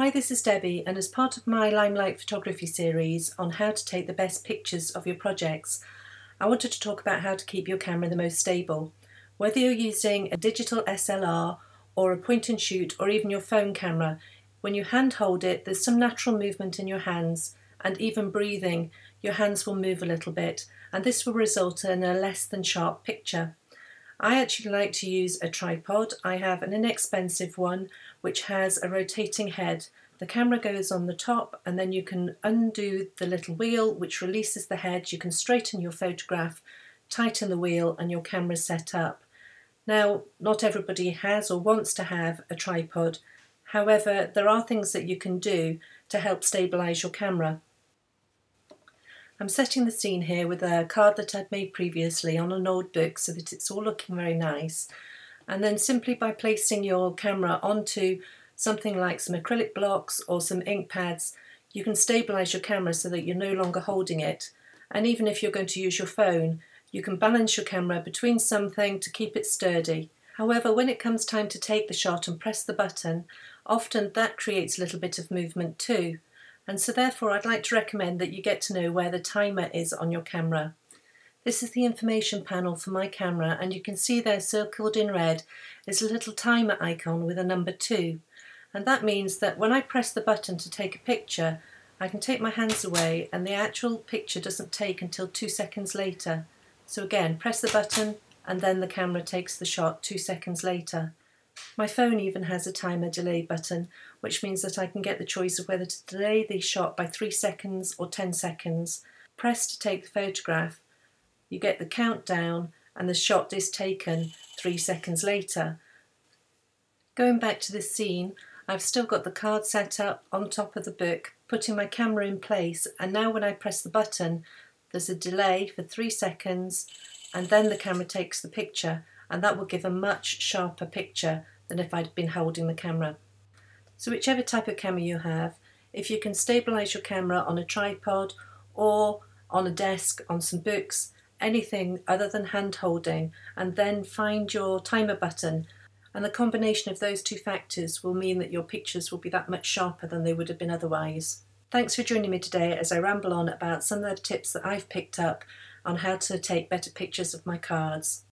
Hi, this is Debbie, and as part of my Limelight photography series on how to take the best pictures of your projects, I wanted to talk about how to keep your camera the most stable. Whether you're using a digital SLR or a point and shoot or even your phone camera, when you hand hold it, there's some natural movement in your hands, and even breathing, your hands will move a little bit, and this will result in a less than sharp picture. I actually like to use a tripod. I have an inexpensive one which has a rotating head. The camera goes on the top and then you can undo the little wheel which releases the head. You can straighten your photograph, tighten the wheel, and your camera's set up. Now, not everybody has or wants to have a tripod. However, there are things that you can do to help stabilise your camera. I'm setting the scene here with a card that I'd made previously on an old book so that it's all looking very nice. And then simply by placing your camera onto something like some acrylic blocks or some ink pads, you can stabilise your camera so that you're no longer holding it. And even if you're going to use your phone, you can balance your camera between something to keep it sturdy. However, when it comes time to take the shot and press the button, often that creates a little bit of movement too. And so therefore I'd like to recommend that you get to know where the timer is on your camera. This is the information panel for my camera, and you can see there circled in red is a little timer icon with a number 2. And that means that when I press the button to take a picture, I can take my hands away and the actual picture doesn't take until 2 seconds later. So again, press the button and then the camera takes the shot 2 seconds later. My phone even has a timer delay button, which means that I can get the choice of whether to delay the shot by 3 seconds or 10 seconds. Press to take the photograph, you get the countdown and the shot is taken 3 seconds later. Going back to this scene, I've still got the card set up on top of the book, putting my camera in place, and now when I press the button, there's a delay for 3 seconds and then the camera takes the picture, and that will give a much sharper picture than if I'd been holding the camera. So whichever type of camera you have, if you can stabilise your camera on a tripod or on a desk, on some books, anything other than hand holding, and then find your timer button, and the combination of those two factors will mean that your pictures will be that much sharper than they would have been otherwise. Thanks for joining me today as I ramble on about some of the tips that I've picked up on how to take better pictures of my cards.